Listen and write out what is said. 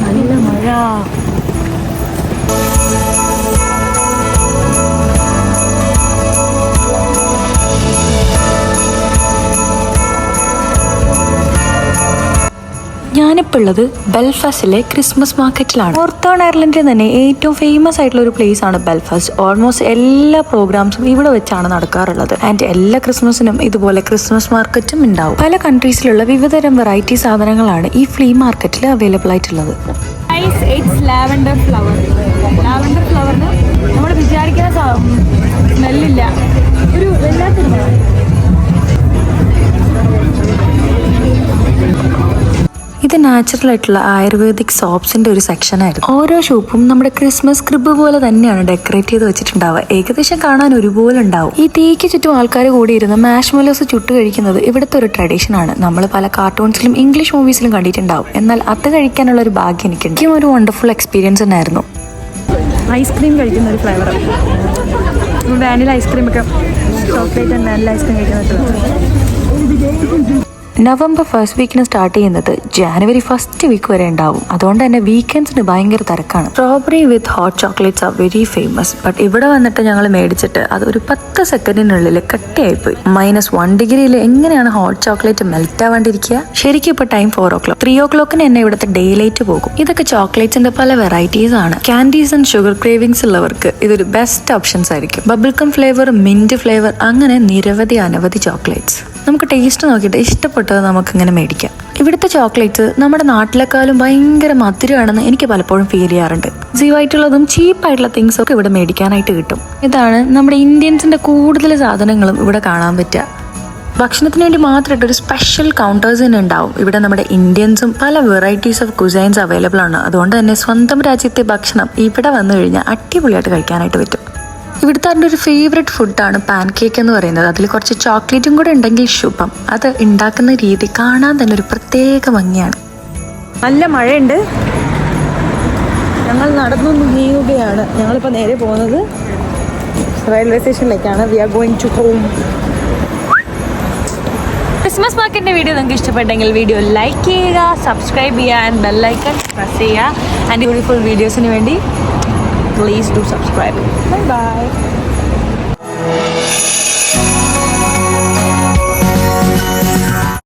നല്ല മഴ. ഞാനിപ്പോൾ ഉള്ളത് ബെൽഫാസ്റ്റിലെ ക്രിസ്മസ് മാർക്കറ്റിലാണ്. നോർത്തേൺ അയർലൻഡിൽ തന്നെ ഏറ്റവും ഫേമസ് ആയിട്ടുള്ള ഒരു പ്ലേസ് ആണ് ബെൽഫാസ്റ്റ്. ഓൾമോസ്റ്റ് എല്ലാ പ്രോഗ്രാംസും ഇവിടെ വെച്ചാണ് നടക്കാറുള്ളത്. ആൻഡ് എല്ലാ ക്രിസ്മസിനും ഇതുപോലെ ക്രിസ്മസ് മാർക്കറ്റും ഉണ്ടാവും. പല കൺട്രീസിലുള്ള വിവിധതരം വെറൈറ്റി സാധനങ്ങളാണ് ഈ ഫ്ലീ മാർക്കറ്റിൽ അവൈലബിൾ ആയിട്ടുള്ളത്. ലാവൻഡർ ഫ്ലവറിന് നമ്മൾ വിചാരിക്കുന്ന സ്മെല്ലില്ല, ഒരു വല്ലാത്തൊരു. ഇത് നാച്ചുറൽ ആയിട്ടുള്ള ആയുർവേദിക് സോപ്സിന്റെ ഒരു സെക്ഷൻ ആയിരുന്നു. ഓരോ ഷോപ്പും നമ്മുടെ ക്രിസ്മസ് ക്രിബ് പോലെ തന്നെയാണ് ഡെക്കറേറ്റ് ചെയ്ത് വെച്ചിട്ടുണ്ടാവുക. ഏകദേശം കാണാൻ ഒരുപോലെ ഉണ്ടാവും. ഈ തീക്ക് ചുറ്റും ആൾക്കാർ കൂടിയിരുന്ന് മാഷ്മെലോസ് ചുട്ട് കഴിക്കുന്നത് ഇവിടുത്തെ ഒരു ട്രഡീഷൻ ആണ്. നമ്മൾ പല കാർട്ടൂൺസിലും ഇംഗ്ലീഷ് മൂവീസിലും കണ്ടിട്ടുണ്ടാവും. എന്നാൽ അത് കഴിക്കാനുള്ള ഒരു ഭാഗ്യം എനിക്കുണ്ട്. ഒരു വണ്ടർഫുൾ എക്സ്പീരിയൻസ് തന്നെയായിരുന്നു. ഐസ്ക്രീം കഴിക്കുന്ന ഒരു ഫ്ലേവർ, വാനില ഐസ്ക്രീം ഒക്കെ, ചോക്ലേറ്റ് ആൻഡ് വാനില ഐസ്ക്രീം കഴിക്കുന്നത്. നവംബർ ഫസ്റ്റ് വീക്കിന് സ്റ്റാർട്ട് ചെയ്യുന്നത് ജാനുവരി ഫസ്റ്റ് വീക്ക് വരെ ഉണ്ടാവും. അതുകൊണ്ട് തന്നെ വീക്കെൻഡ്സിന് ഭയങ്കര തിരക്കാണ്. Strawberry with hot chocolates are very famous. But ഇവിടെ വന്നിട്ട് ഞങ്ങൾ മേടിച്ചിട്ട് അത് ഒരു 10 സെക്കൻഡിനുള്ളിൽ കട്ടിയായിപ്പോയി. -1 ഡിഗ്രിയിൽ എങ്ങനെയാണ് ഹോട്ട് ചോക്ലേറ്റ് മെൽറ്റ് ആവാണ്ടിരിക്കുക? ശരിക്കും ഇപ്പൊ ടൈം 4 o'clock. 3 o'clock തന്നെ ഇവിടുത്തെ ഡേ ലൈറ്റ് പോകും. ഇതൊക്കെ ചോക്ലേറ്റ്സിന്റെ പല വെറൈറ്റീസ് ആണ്. കാൻഡീസ് ആൻഡ് ഷുഗർ ക്രേവിങ്സ് ഉള്ളവർക്ക് ഇതൊരു ബെസ്റ്റ് ഓപ്ഷൻസ് ആയിരിക്കും. ബബിൾകം ഫ്ലേവർ, മിന്റ് ഫ്ലേവർ, അങ്ങനെ നിരവധി അനവധി ചോക്ലേറ്റ്സ്. നമുക്ക് ടേസ്റ്റ് നോക്കിയിട്ട് ഇഷ്ടപ്പെട്ടത് നമുക്ക് ഇങ്ങനെ മേടിക്കാം. ഇവിടുത്തെ ചോക്ലേറ്റ്സ് നമ്മുടെ നാട്ടിലെക്കാളും ഭയങ്കര മധുരമാണെന്ന് എനിക്ക് പലപ്പോഴും ഫീൽ ചെയ്യാറുണ്ട്. ഈസിയായിട്ടുള്ളതും ചീപ്പായിട്ടുള്ള തിങ്സ് ഒക്കെ ഇവിടെ മേടിക്കാനായിട്ട് കിട്ടും. ഇതാണ് നമ്മുടെ ഇന്ത്യൻസിന്റെ കൂടുതൽ സാധനങ്ങളും ഇവിടെ കാണാൻ പറ്റുക. ഭക്ഷണത്തിന് വേണ്ടി മാത്രമായിട്ട് ഒരു സ്പെഷ്യൽ കൗണ്ടേഴ്സ് തന്നെ ഉണ്ടാവും. ഇവിടെ നമ്മുടെ ഇന്ത്യൻസും പല വെറൈറ്റീസ് ഓഫ് കുസൈൻസ് അവൈലബിൾ ആണ്. അതുകൊണ്ട് തന്നെ സ്വന്തം രാജ്യത്തെ ഭക്ഷണം ഇവിടെ വന്നു കഴിഞ്ഞാൽ അടിപൊളിയായിട്ട് കഴിക്കാനായിട്ട് പറ്റും. ഇവിടുത്തെ എൻ്റെ ഒരു ഫേവറേറ്റ് ഫുഡാണ് പാൻ കേക്ക് എന്ന് പറയുന്നത്. അതിൽ കുറച്ച് ചോക്ലേറ്റും കൂടെ ഉണ്ടെങ്കിൽ ശുഭം. അത് ഉണ്ടാക്കുന്ന രീതി കാണാൻ തന്നെ ഒരു പ്രത്യേക ഭംഗിയാണ്. നല്ല മഴയുണ്ട്. ഞങ്ങൾ നടന്നു നീങ്ങുകയാണ്. ഞങ്ങളിപ്പോൾ നേരെ പോകുന്നത് റെയിൽവേ സ്റ്റേഷനിലേക്കാണ്. We are going to home. Christmas മാർക്കറ്റിൻ്റെ വീഡിയോ നിങ്ങൾക്ക് ഇഷ്ടപ്പെട്ടെങ്കിൽ വീഡിയോ ലൈക്ക് ചെയ്യുക, സബ്സ്ക്രൈബ് ചെയ്യുക ആൻഡ് ബെല്ലൈക്കൺ പ്രസ് ചെയ്യുക. ആൻഡ് ബ്യൂട്ടിഫുൾ വീഡിയോസിന് വേണ്ടി please do subscribe. Bye bye.